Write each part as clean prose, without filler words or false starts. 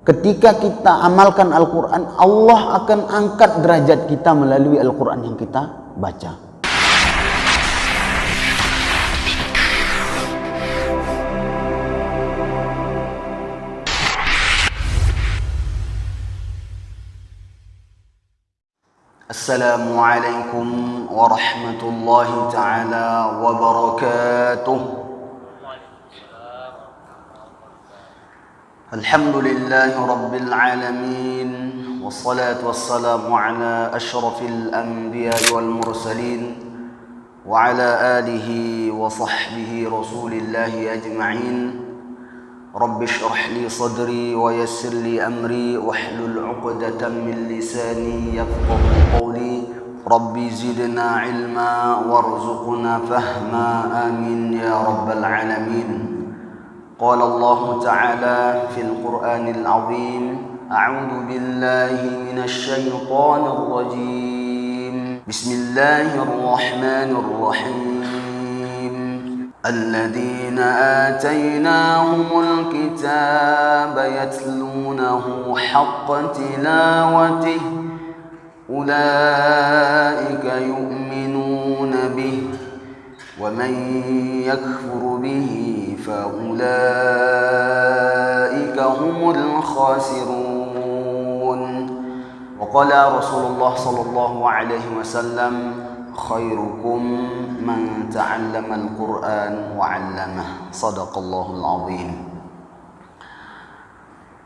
Ketika kita amalkan Al-Quran, Allah akan angkat derajat kita melalui Al-Quran yang kita baca. Assalamualaikum warahmatullahi ta'ala wabarakatuh. Alhamdulillahi rabbil alamin, wassalatu wassalamu ala ashrafil anbiya'i wal mursalin wa ala alihi wa sahbihi rasulillahi ajma'in. Rabbi shrah li sadri wa yassir li amri wahlul 'uqdatam min lisani yafqahu qawli. Rabbi zidna ilma warzuqna fahma, amin ya rabbal alamin. قال الله تعالى في القرآن العظيم: أعوذ بالله من الشيطان الرجيم، بسم الله الرحمن الرحيم. الذين آتيناهم الكتاب يتلونه حق تلاوته أولئك يؤمنون به ومن يكفر به فأولئك هم الخاسرون. وقال رسول الله صلى الله عليه وسلم: خيركم من تعلم القرآن وعلمه. صدق الله العظيم.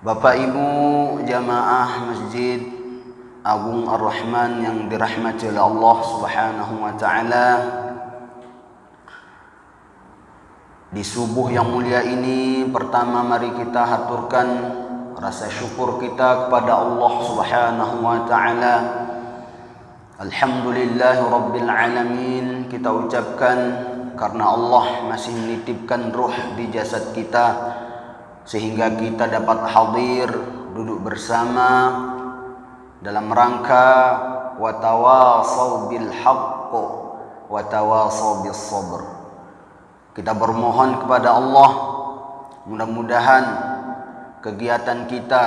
Bapak Ibu jamaah Masjid Agung Ar-Rahman yang dirahmati oleh Allah Subhanahu wa taala, di subuh yang mulia ini, pertama mari kita haturkan rasa syukur kita kepada Allah Subhanahu wa taala. Alhamdulillahi rabbil alamin, kita ucapkan karena Allah masih menitipkan ruh di jasad kita sehingga kita dapat hadir duduk bersama dalam rangka wa tawasaw bil haqq wa tawasaw bis sabr. Kita bermohon kepada Allah, mudah-mudahan kegiatan kita,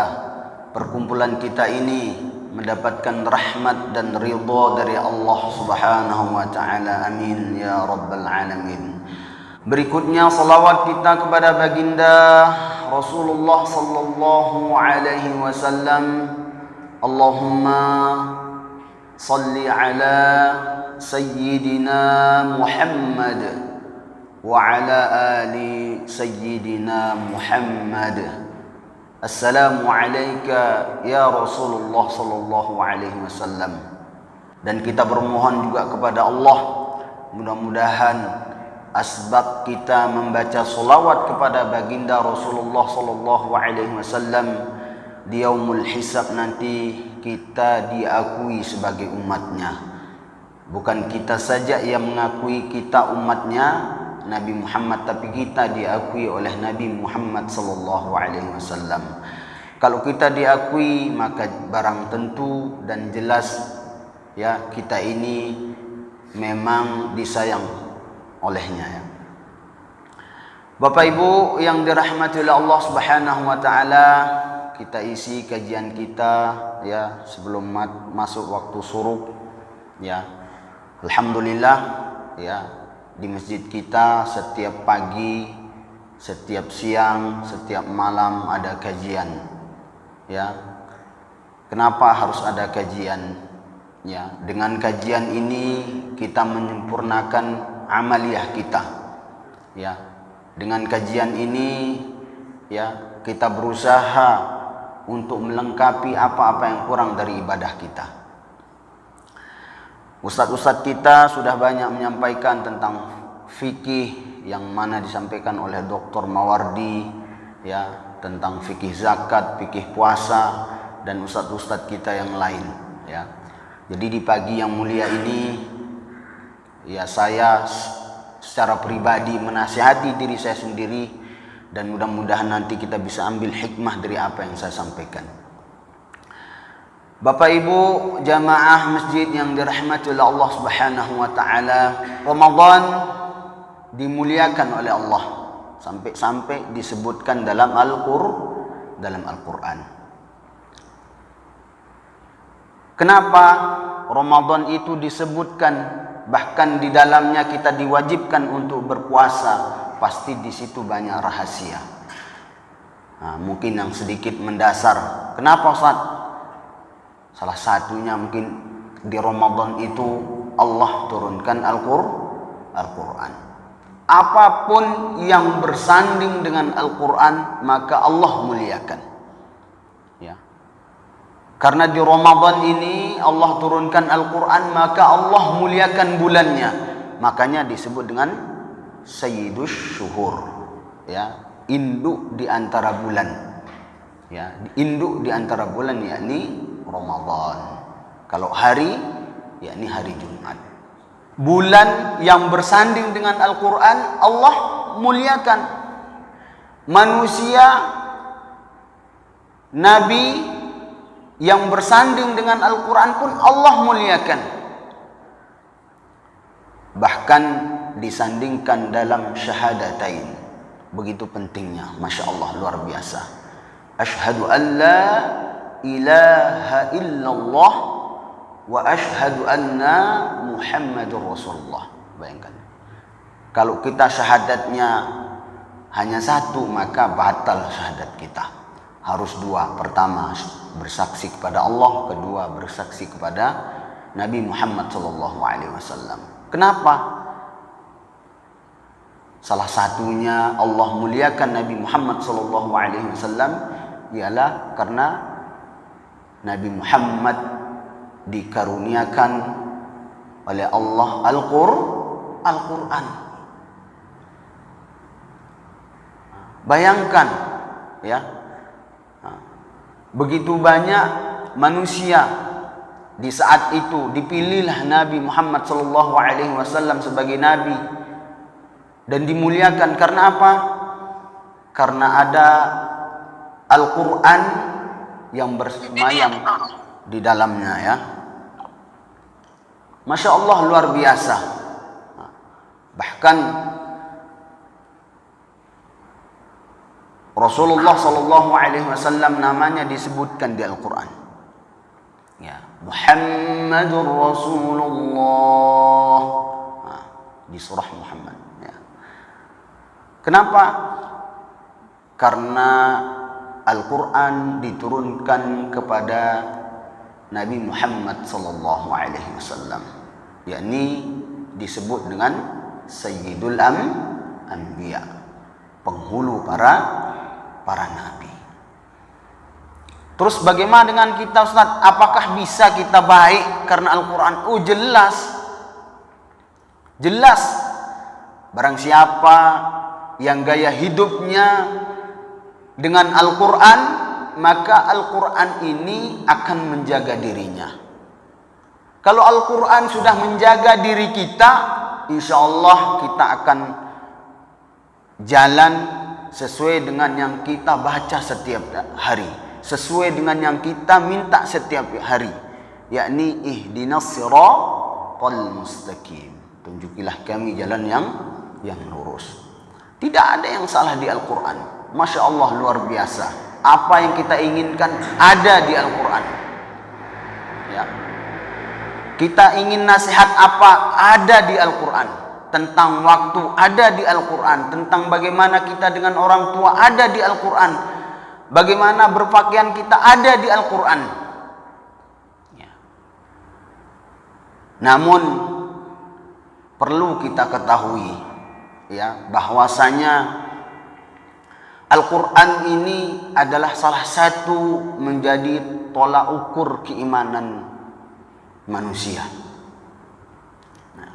perkumpulan kita ini mendapatkan rahmat dan ridha dari Allah Subhanahu wa taala. Amin ya rabbal alamin. Berikutnya salawat kita kepada baginda Rasulullah sallallahu alaihi wasallam. Allahumma salli ala sayyidina Muhammad wa ala ali sayyidina Muhammad. Assalamu alayka ya Rasulullah sallallahu alaihi wasallam. Dan kita bermohon juga kepada Allah, mudah-mudahan asbab kita membaca salawat kepada baginda Rasulullah sallallahu alaihi wasallam di yaumul hisab nanti kita diakui sebagai umatnya. Bukan kita saja yang mengakui kita umatnya Nabi Muhammad, tapi kita diakui oleh Nabi Muhammad sallallahu alaihi wasallam. Kalau kita diakui, maka barang tentu dan jelas ya kita ini memang disayang olehnya ya. Bapak Ibu yang dirahmati oleh Allah Subhanahu wa taala, kita isi kajian kita ya sebelum masuk waktu suruh ya. Alhamdulillah ya, di masjid kita setiap pagi, setiap siang, setiap malam ada kajian ya. Kenapa harus ada kajian ya? Dengan kajian ini kita menyempurnakan amaliyah kita ya. Dengan kajian ini ya kita berusaha untuk melengkapi apa-apa yang kurang dari ibadah kita. Ustadz-ustadz kita sudah banyak menyampaikan tentang fikih yang mana disampaikan oleh Dr. Mawardi ya, tentang fikih zakat, fikih puasa, dan ustadz-ustadz kita yang lain ya. Jadi di pagi yang mulia ini ya saya secara pribadi menasihati diri saya sendiri, dan mudah-mudahan nanti kita bisa ambil hikmah dari apa yang saya sampaikan. Bapak Ibu jamaah masjid yang dirahmati oleh Allah Subhanahu wa taala, Ramadan dimuliakan oleh Allah sampai-sampai disebutkan dalam Al-Qur'an. Kenapa Ramadan itu disebutkan, bahkan di dalamnya kita diwajibkan untuk berpuasa? Pasti di situ banyak rahasia. Nah, mungkin yang sedikit mendasar. Kenapa Ustaz? Salah satunya mungkin di Ramadan itu Allah turunkan Al-Quran. Apapun yang bersanding dengan Al-Quran maka Allah muliakan. Ya. Karena di Ramadan ini Allah turunkan Al-Quran, maka Allah muliakan bulannya. Makanya disebut dengan Sayyidus Syuhur. Ya, induk di antara bulan. Ya, induk di antara bulan yakni Ramadan. Kalau hari yakni hari Jumat. Bulan yang bersanding dengan Al-Quran Allah muliakan. Manusia, Nabi yang bersanding dengan Al-Quran pun Allah muliakan. Bahkan disandingkan dalam syahadatain. Begitu pentingnya, Masya Allah, luar biasa. Ashhadu an la ilaha illallah wa ashhadu anna Muhammadur Rasulullah. Bayangkan, kalau kita syahadatnya hanya satu, maka batal syahadat kita. Harus dua. Pertama, bersaksi kepada Allah. Kedua, bersaksi kepada Nabi Muhammad SAW. Kenapa? Salah satunya Allah muliakan Nabi Muhammad SAW ialah karena Nabi Muhammad dikaruniakan oleh Allah Al-Quran. Bayangkan, ya, begitu banyak manusia di saat itu, dipilihlah Nabi Muhammad SAW sebagai Nabi dan dimuliakan. Karena apa? Karena ada Al-Quran yang bersemayam di dalamnya, ya. Masya Allah, luar biasa. Bahkan Rasulullah SAW namanya disebutkan di Al-Quran. Ya, Muhammadur Rasulullah. Nah, di surah Muhammad. Ya. Kenapa? Karena Al-Quran diturunkan kepada Nabi Muhammad SAW, yakni disebut dengan Sayyidul Anbiya, penghulu para nabi. Terus bagaimana dengan kita, Ustaz? Apakah bisa kita baik karena Al-Quran? Oh, jelas. Barang siapa yang gaya hidupnya dengan Al-Quran, maka Al-Quran ini akan menjaga dirinya. Kalau Al-Quran sudah menjaga diri kita, insya Allah kita akan jalan sesuai dengan yang kita baca setiap hari, sesuai dengan yang kita minta setiap hari, yakni ihdinas siratal mustaqim. Tunjukilah kami jalan yang lurus. Tidak ada yang salah di Al-Quran. Masya Allah, luar biasa. Apa yang kita inginkan ada di Al-Quran. Ya. Kita ingin nasihat apa ada di Al-Quran. Tentang waktu ada di Al-Quran. Tentang bagaimana kita dengan orang tua ada di Al-Quran. Bagaimana berpakaian kita ada di Al-Quran. Ya. Namun perlu kita ketahui, ya, bahwasanya Al-Quran ini adalah salah satu menjadi tolak ukur keimanan manusia. Nah,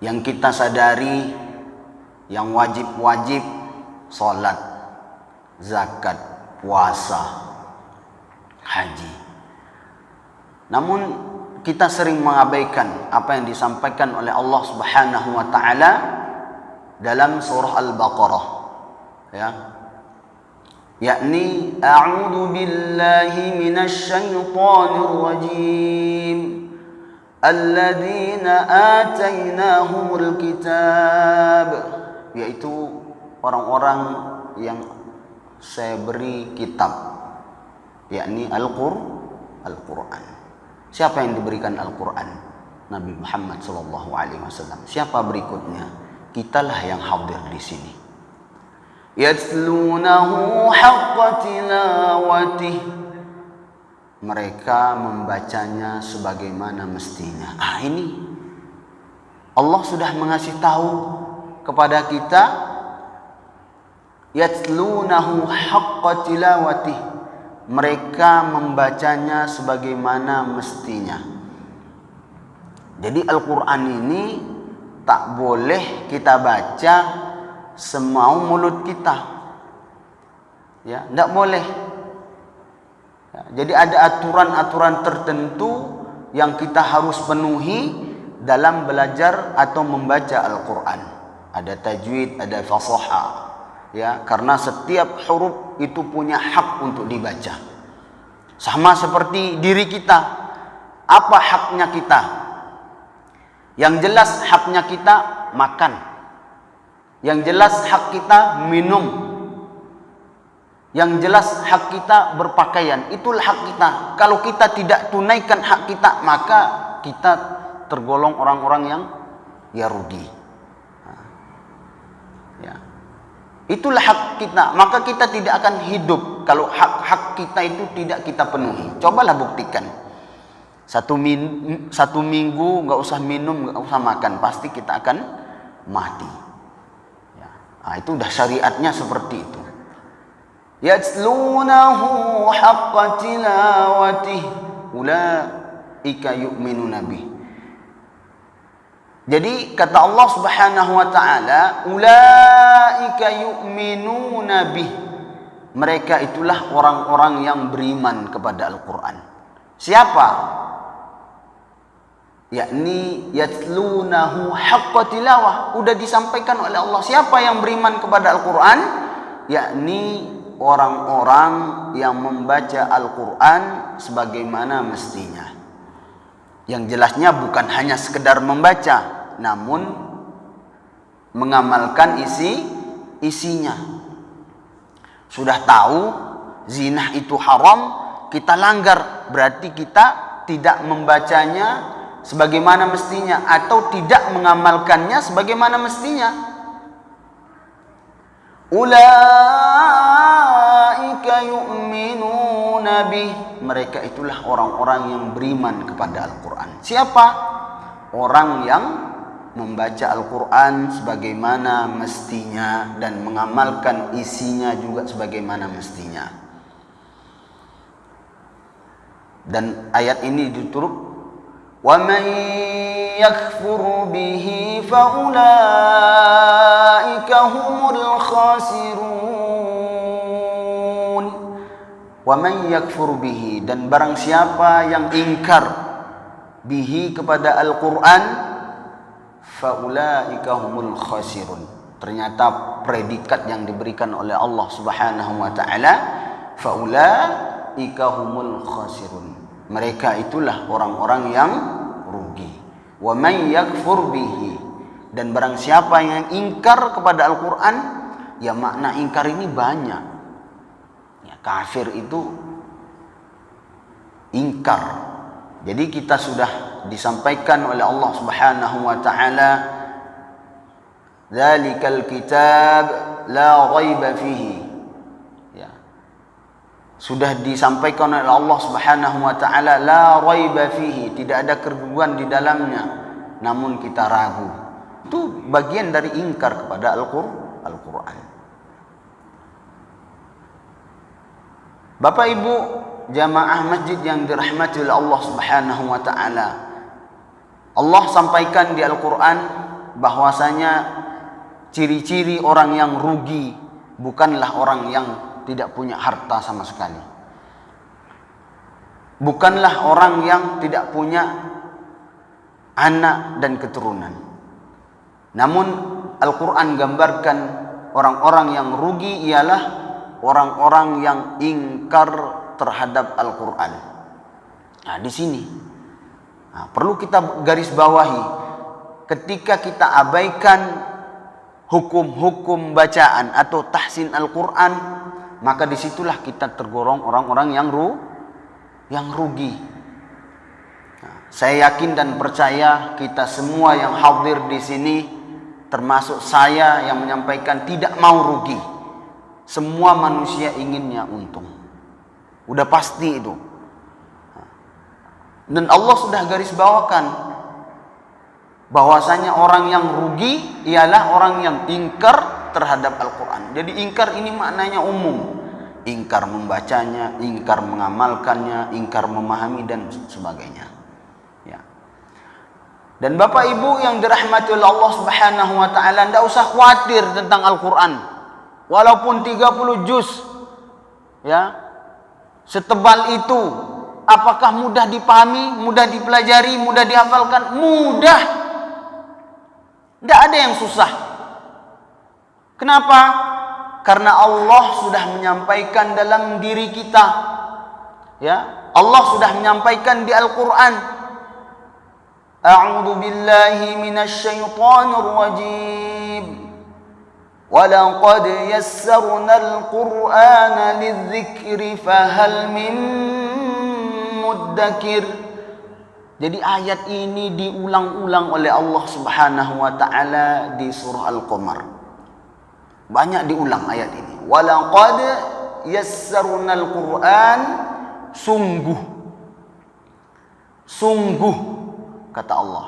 yang kita sadari, yang wajib-wajib, salat, zakat, puasa, haji. Namun kita sering mengabaikan apa yang disampaikan oleh Allah Subhanahu wa taala dalam surah Al-Baqarah, ya, yakni a'udzu billahi minasy syaithanir rajim alladzina atainahumul kitab, yaitu orang-orang yang saya beri kitab, yakni Al-Quran. Siapa yang diberikan Al-Quran? Nabi Muhammad SAW. Siapa berikutnya? Kitalah yang hadir di sini. Yatlunahu haqqa tilawatih. Mereka membacanya sebagaimana mestinya. Ini Allah sudah mengasih tahu kepada kita, yatlunahu haqqa tilawatih. Mereka membacanya sebagaimana mestinya. Jadi Al-Quran ini tak boleh kita baca semau mulut kita. Ya, tidak boleh. Ya, jadi ada aturan-aturan tertentu yang kita harus penuhi dalam belajar atau membaca Al-Quran. Ada tajwid, ada fasaha. Ya, karena setiap huruf itu punya hak untuk dibaca. Sama seperti diri kita. Apa haknya kita? Yang jelas haknya kita makan. Yang jelas hak kita minum. Yang jelas hak kita berpakaian. Itulah hak kita. Kalau kita tidak tunaikan hak kita, maka kita tergolong orang-orang yang rugi. Ya. Itulah hak kita. Maka kita tidak akan hidup kalau hak-hak kita itu tidak kita penuhi. Cobalah buktikan. Satu minggu nggak usah minum, nggak usah makan, pasti kita akan mati. Ya. Itu udah syariatnya seperti itu. Yatlunahu haqqa tilawatih ulaika yu'minuna bih. Jadi kata Allah Subhanahu wa taala, ulaika yu'minuna bih. Mereka itulah orang-orang yang beriman kepada Al-Qur'an. Siapa? Yakni yatlunahu haqqa tilawah. Udah disampaikan oleh Allah. Siapa yang beriman kepada Al-Qur'an? Yakni orang-orang yang membaca Al-Quran sebagaimana mestinya. Yang jelasnya bukan hanya sekedar membaca, namun mengamalkan isinya. Sudah tahu zina itu haram, kita langgar, berarti kita tidak membacanya sebagaimana mestinya atau tidak mengamalkannya sebagaimana mestinya. Ulaika yu'minuna bih. Mereka itulah orang-orang yang beriman kepada Al-Quran. Siapa? Orang yang membaca Al-Quran sebagaimana mestinya dan mengamalkan isinya juga sebagaimana mestinya. Dan ayat ini ditutup, وَمَنْ يَكْفُرُ بِهِ فَأُولَئِكَ هُمُ الْخَاسِرُونَ. وَمَنْ يَكْفُرُ بِهِ, dan barang siapa yang ingkar bihi kepada Al-Quran, فَأُولَئِكَ هُمُ الْخَاسِرُونَ. Ternyata predikat yang diberikan oleh Allah Subhanahu wa taala, فَأُولَئِكَ هُمُ الْخَاسِرُونَ. Mereka itulah orang-orang yang rugi. Wa may yakfur bihi, dan barang siapa yang ingkar kepada Al-Quran, ya makna ingkar ini banyak. Ya, kafir itu ingkar. Jadi kita sudah disampaikan oleh Allah Subhanahu wa taala, "Dzalikal kitab la raiba fihi." Sudah disampaikan oleh Allah Subhanahu wa taala, la raiba fihi, tidak ada keraguan di dalamnya, namun kita ragu. Itu bagian dari ingkar kepada Al-Quran. Bapak Ibu jamaah masjid yang dirahmati oleh Allah Subhanahu wa taala, Allah sampaikan di Al-Quran bahwasanya ciri-ciri orang yang rugi bukanlah orang yang tidak punya harta sama sekali. Bukanlah orang yang tidak punya anak dan keturunan. Namun Al-Quran gambarkan orang-orang yang rugi ialah orang-orang yang ingkar terhadap Al-Quran. Nah, di sini perlu kita garis bawahi, ketika kita abaikan hukum-hukum bacaan atau tahsin Al-Quran, maka disitulah kita tergolong orang-orang yang yang rugi. Saya yakin dan percaya kita semua yang hadir di sini, termasuk saya yang menyampaikan, tidak mau rugi. Semua manusia inginnya untung. Udah pasti itu. Dan Allah sudah garis bawakan bahwasanya orang yang rugi ialah orang yang ingkar terhadap Al-Quran. Jadi ingkar ini maknanya umum. Ingkar membacanya, ingkar mengamalkannya, ingkar memahami dan sebagainya. Ya. Dan Bapak Ibu yang dirahmati oleh Allah Subhanahu wa taala, tidak usah khawatir tentang Al-Quran. Walaupun 30 juz, ya, setebal itu, apakah mudah dipahami, mudah dipelajari, mudah dihafalkan? Mudah. Tidak ada yang susah. Kenapa? Karena Allah sudah menyampaikan dalam diri kita. Ya, Allah sudah menyampaikan di Al-Quran. A'udzu billahi minasy syaithanir rajim. Walaqad yassarnal Qur'ana lidzikri fahal min muddakir. Jadi ayat ini diulang-ulang oleh Allah Subhanahu wa taala di surah Al-Qamar. Banyak diulang ayat ini. Walaqad yassarnal Qur'an, sungguh kata Allah.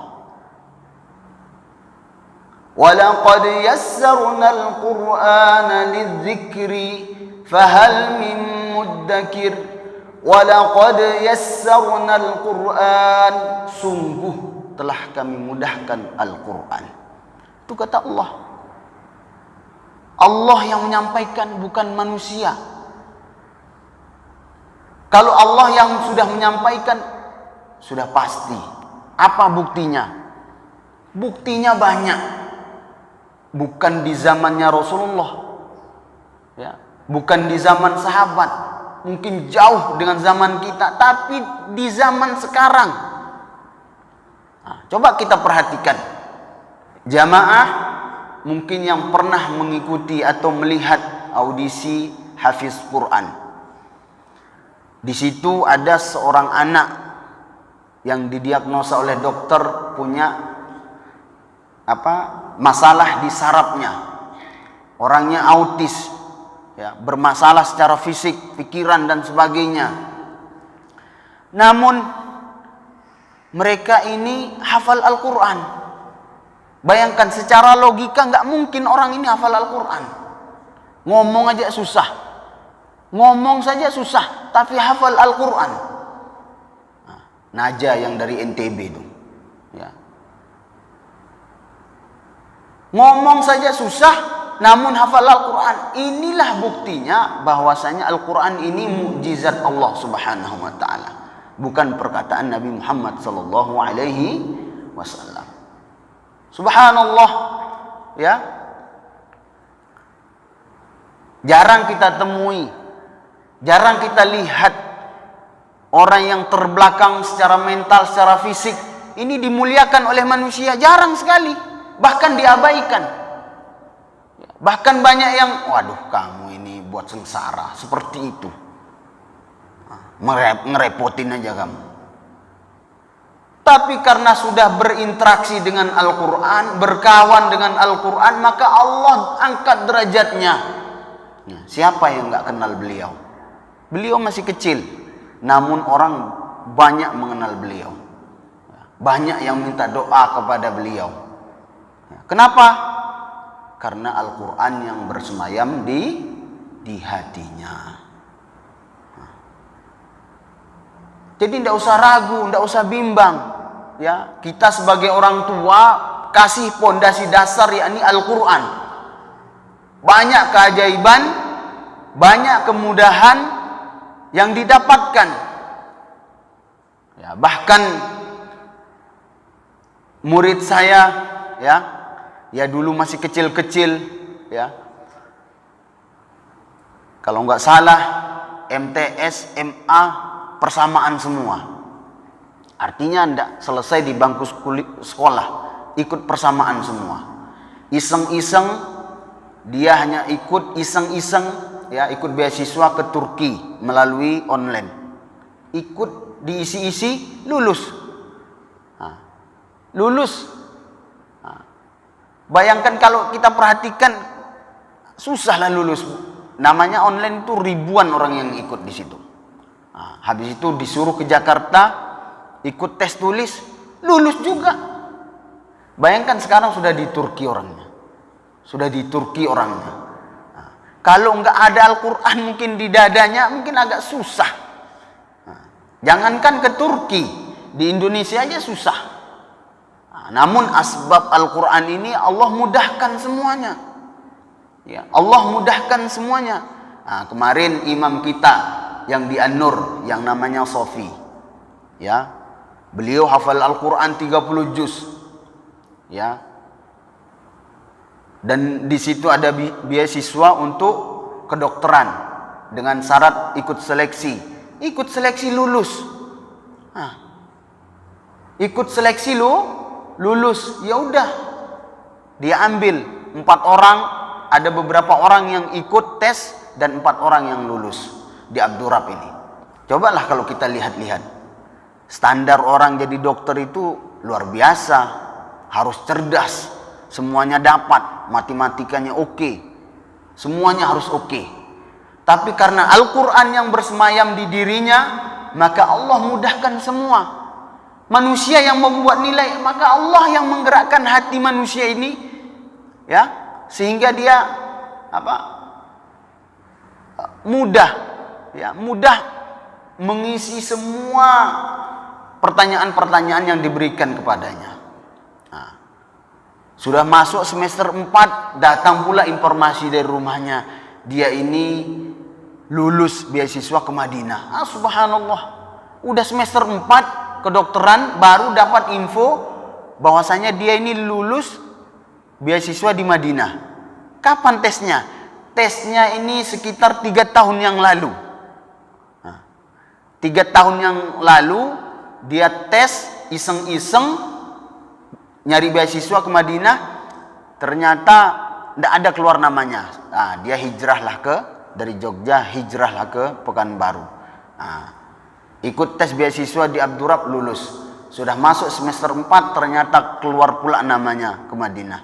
Walaqad yassarnal Qur'ana lidzikri fahal min muddakir. Walaqad yassarnal Qur'an, sungguh telah kami mudahkan Al-Quran. Itu kata Allah. Allah yang menyampaikan, bukan manusia. Kalau Allah yang sudah menyampaikan, sudah pasti. Apa buktinya? Buktinya banyak. Bukan di zamannya Rasulullah, ya, bukan di zaman sahabat, mungkin jauh dengan zaman kita, tapi di zaman sekarang. Nah, coba kita perhatikan, jamaah mungkin yang pernah mengikuti atau melihat audisi Hafiz Quran. Di situ ada seorang anak yang didiagnosa oleh dokter punya masalah di sarafnya. Orangnya autis, ya, bermasalah secara fisik, pikiran dan sebagainya. Namun mereka ini hafal Al-Quran. Bayangkan secara logika nggak mungkin orang ini hafal Al-Quran. Ngomong aja susah. Ngomong saja susah, tapi hafal Al-Quran. Nah, Naja yang dari NTB itu, ya. Ngomong saja susah, namun hafal Al-Quran. Inilah buktinya bahwasanya Al-Quran ini mukjizat Allah Subhanahu wa taala, bukan perkataan Nabi Muhammad sallallahu alaihi wasallam. Subhanallah, ya. Jarang kita temui, jarang kita lihat orang yang terbelakang secara mental, secara fisik ini dimuliakan oleh manusia. Jarang sekali, bahkan diabaikan. Bahkan banyak yang, waduh kamu ini buat sengsara, seperti itu. Ngerepotin aja kamu. Tapi karena sudah berinteraksi dengan Al-Quran, berkawan dengan Al-Quran, maka Allah angkat derajatnya. Siapa yang gak kenal beliau? Beliau masih kecil, namun orang banyak mengenal beliau. Banyak yang minta doa kepada beliau. Kenapa? Karena Al-Quran yang bersemayam di hatinya. Jadi tidak usah ragu, tidak usah bimbang. Ya, kita sebagai orang tua kasih pondasi dasar, yakni Al-Quran. Banyak keajaiban, banyak kemudahan yang didapatkan. Ya, bahkan murid saya, ya dulu masih kecil-kecil, ya. Kalau nggak salah MTS, MA persamaan semua. Artinya ndak selesai di bangku sekolah, ikut persamaan semua. Iseng-iseng, dia hanya ikut iseng-iseng, ya, ikut beasiswa ke Turki melalui online. ikut diisi-isi, lulus. Lulus. Bayangkan kalau kita perhatikan, susahlah lulus. Namanya online itu ribuan orang yang ikut di situ. Habis itu disuruh ke Jakarta, ikut tes tulis, lulus juga. Bayangkan sekarang sudah di Turki orangnya. Kalau nggak ada Al-Quran mungkin di dadanya, mungkin agak susah. Jangankan ke Turki, di Indonesia aja susah. Namun asbab Al-Quran ini Allah mudahkan semuanya. Ya, Allah mudahkan semuanya. Kemarin imam kita yang di An-Nur, yang namanya Sofi, ya, beliau hafal Al-Quran 30 juz, ya. Dan di situ ada beasiswa untuk kedokteran dengan syarat ikut seleksi. Ikut seleksi lulus. Ikut seleksi lulus. Ya udah. Dia ambil 4 orang, ada beberapa orang yang ikut tes dan 4 orang yang lulus di Abdurrab ini. Cobalah kalau kita lihat-lihat. Standar orang jadi dokter itu luar biasa, harus cerdas. Semuanya dapat, matematikanya oke, semuanya harus oke. Tapi karena Al-Quran yang bersemayam di dirinya, maka Allah mudahkan semua. Manusia yang membuat nilai, maka Allah yang menggerakkan hati manusia ini, ya, sehingga dia mudah mengisi semua pertanyaan-pertanyaan yang diberikan kepadanya. Sudah masuk semester 4, datang pula informasi dari rumahnya, dia ini lulus beasiswa ke Madinah. Subhanallah. Udah semester 4 kedokteran baru dapat info bahwasanya dia ini lulus beasiswa di Madinah. Kapan tesnya? Tesnya ini sekitar 3 tahun yang lalu. 3 tahun yang lalu dia tes iseng-iseng nyari beasiswa ke Madinah, ternyata tidak ada keluar namanya. Dia hijrahlah dari Jogja, hijrahlah ke Pekanbaru. Ikut tes beasiswa di Abdurrab, lulus. Sudah masuk semester 4, ternyata keluar pula namanya ke Madinah.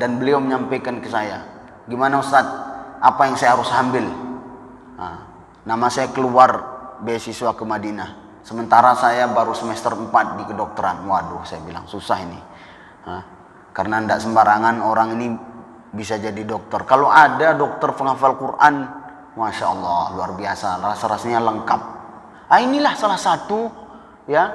Dan beliau menyampaikan ke saya, gimana Ustaz, apa yang saya harus ambil? Nama saya keluar beasiswa ke Madinah, sementara saya baru semester 4 di kedokteran. Waduh, saya bilang susah ini. Karena tidak sembarangan orang ini bisa jadi dokter. Kalau ada dokter penghafal Quran, Masya Allah, luar biasa, rasa-rasanya lengkap. Inilah salah satu, ya,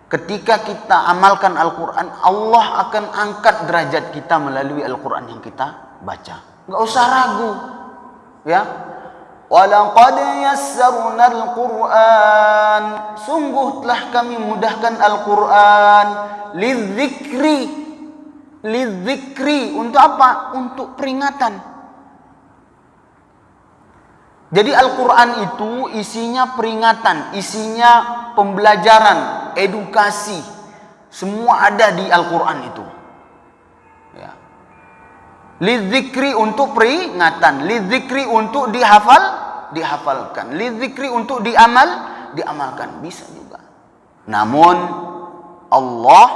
ketika kita amalkan Al-Quran, Allah akan angkat derajat kita melalui Al-Quran yang kita baca. Nggak usah ragu, ya. Walaqad yassarna al-Quran, sungguh telah kami mudahkan Al-Quran lidzikri, untuk apa? Untuk peringatan. Jadi Al-Quran itu isinya peringatan, isinya pembelajaran, edukasi, semua ada di Al-Quran itu, ya. Lidzikri untuk peringatan, lidzikri untuk dihafalkan, lidzikri untuk diamalkan, bisa juga. Namun Allah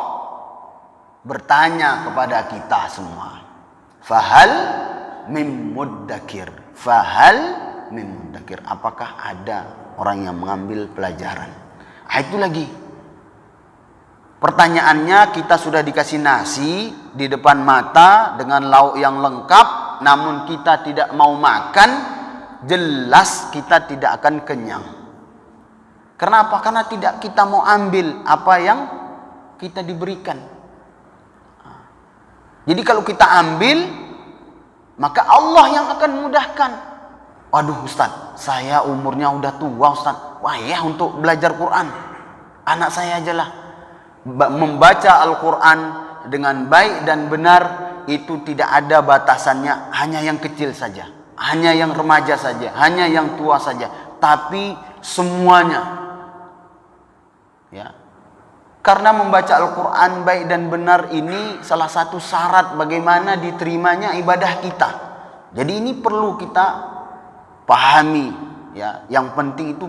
bertanya kepada kita semua, fahal mim muddakir, apakah ada orang yang mengambil pelajaran? Itu lagi pertanyaannya. Kita sudah dikasih nasi di depan mata dengan lauk yang lengkap, namun kita tidak mau makan, jelas kita tidak akan kenyang. Kenapa? Karena tidak kita mau ambil apa yang kita diberikan. Jadi kalau kita ambil, maka Allah yang akan mudahkan. Waduh Ustaz, saya umurnya udah tua Ustaz, wayah untuk belajar Quran. Anak saya ajalah. Membaca Al-Quran dengan baik dan benar itu tidak ada batasannya, hanya yang kecil saja, hanya yang remaja saja, hanya yang tua saja, tapi semuanya, ya. Karena membaca Al-Quran baik dan benar ini salah satu syarat bagaimana diterimanya ibadah kita. Jadi ini perlu kita pahami, ya. Yang penting itu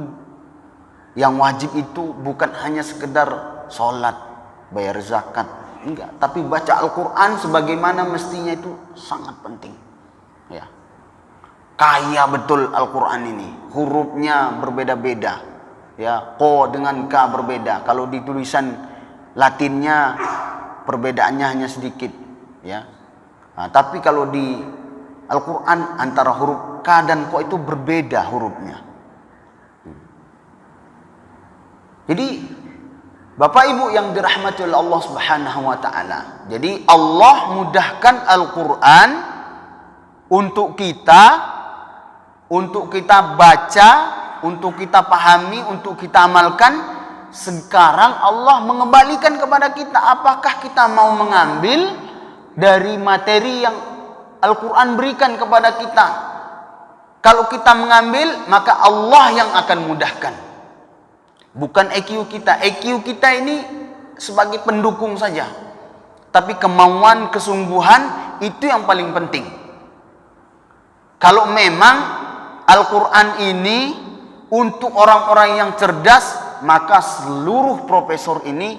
Yang wajib itu bukan hanya sekedar sholat, bayar zakat, enggak, tapi baca Al-Quran sebagaimana mestinya itu sangat penting. Ya, kaya betul Al-Quran ini, hurufnya berbeda-beda. Ya, ko dengan ka berbeda. Kalau di tulisan Latinnya perbedaannya hanya sedikit. Ya, nah, tapi kalau di Al-Quran antara huruf ka dan ko itu berbeda hurufnya. Jadi Bapak Ibu yang dirahmati oleh Allah Subhanahu wa taala. Jadi Allah mudahkan Al-Qur'an untuk kita baca, untuk kita pahami, untuk kita amalkan. Sekarang Allah mengembalikan kepada kita, apakah kita mau mengambil dari materi yang Al-Qur'an berikan kepada kita. Kalau kita mengambil, maka Allah yang akan mudahkan. Bukan EQ kita. EQ kita ini sebagai pendukung saja. Tapi kemauan, kesungguhan itu yang paling penting. Kalau memang Al-Quran ini untuk orang-orang yang cerdas, maka seluruh profesor ini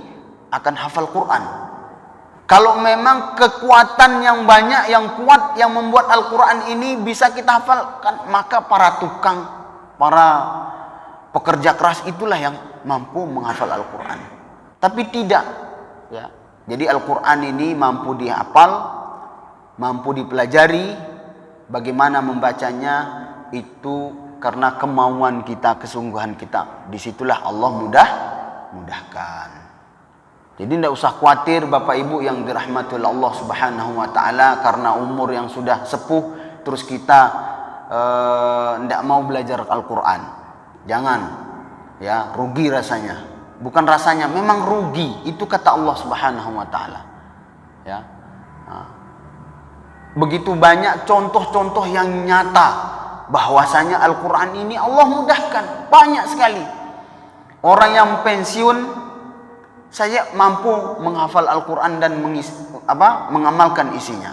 akan hafal Quran. Kalau memang kekuatan yang banyak, yang kuat, yang membuat Al-Quran ini bisa kita hafalkan, maka para tukang, para pekerja keras itulah yang mampu menghafal Al-Quran. Tapi tidak, ya. Jadi Al-Quran ini mampu dihafal, mampu dipelajari. Bagaimana membacanya itu karena kemauan kita, kesungguhan kita. Disitulah Allah mudahkan. Jadi tidak usah khawatir Bapak Ibu yang dirahmati oleh Allah Subhanahu wa taala karena umur yang sudah sepuh terus kita tidak mau belajar Al-Quran. Jangan, ya, rugi rasanya. Bukan rasanya, memang rugi. Itu kata Allah Subhanahu wa taala. Ya. Nah, begitu banyak contoh-contoh yang nyata bahwasanya Al-Quran ini Allah mudahkan. Banyak sekali. Orang yang pensiun, saya mampu menghafal Al-Quran dan mengamalkan isinya.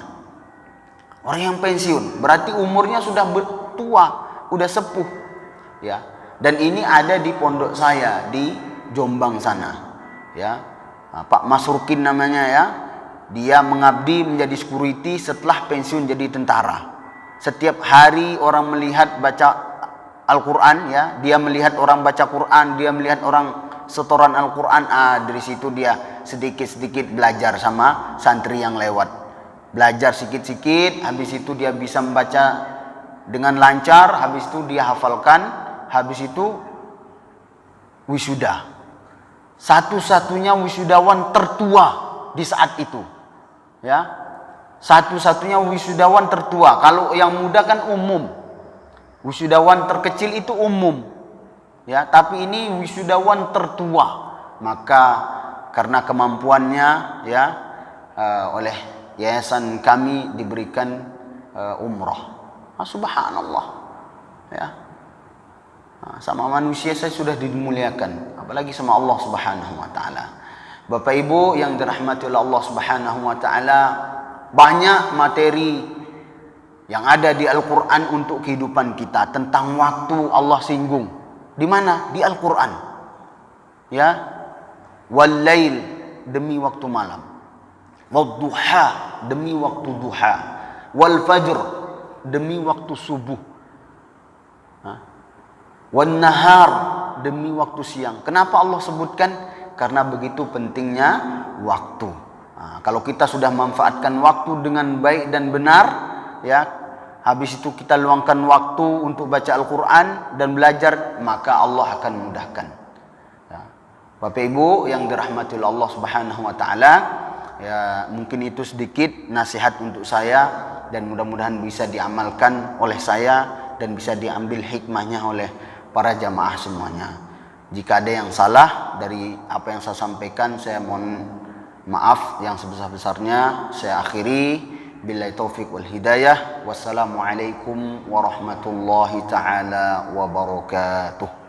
Orang yang pensiun berarti umurnya sudah tua, sudah sepuh, ya. Dan ini ada di pondok saya di Jombang sana, ya. Nah, Pak Masrukin namanya, ya. Dia mengabdi menjadi security setelah pensiun jadi tentara. Setiap hari orang melihat baca Al-Quran, ya. Dia melihat orang baca Quran, dia melihat orang setoran Al-Quran. Dari situ dia sedikit-sedikit belajar sama santri yang lewat. Belajar sikit-sikit, habis itu dia bisa membaca dengan lancar, habis itu dia hafalkan, habis itu wisuda. Satu-satunya wisudawan tertua di saat itu, ya. Satu-satunya wisudawan tertua. Kalau yang muda kan umum. Wisudawan terkecil itu umum, ya. Tapi ini wisudawan tertua. Maka karena kemampuannya, ya, oleh yayasan kami diberikan umroh. Subhanallah, ya. Sama manusia saya sudah dimuliakan, apalagi sama Allah Subhanahu wa taala. Bapak Ibu yang dirahmati oleh Allah Subhanahu wa taala, banyak materi yang ada di Al-Quran untuk kehidupan kita. Tentang waktu Allah singgung. Di mana? Di Al-Quran. Ya. Wal-lail, demi waktu malam. Wad-duha, demi waktu duha. Wal-fajr, demi waktu subuh. Wan-nahar, demi waktu siang. Kenapa Allah sebutkan? Karena begitu pentingnya waktu. Kalau kita sudah memanfaatkan waktu dengan baik dan benar, ya, habis itu kita luangkan waktu untuk baca Al-Quran dan belajar, maka Allah akan mudahkan. Ya. Bapak Ibu yang dirahmati oleh Allah Subhanahu wa taala, ya, mungkin itu sedikit nasihat untuk saya dan mudah-mudahan bisa diamalkan oleh saya dan bisa diambil hikmahnya oleh para jamaah semuanya. Jika ada yang salah dari apa yang saya sampaikan, saya mohon maaf yang sebesar-besarnya. Saya akhiri, billahi taufiq wal hidayah. Wassalamualaikum warahmatullahi taala wabarakatuh.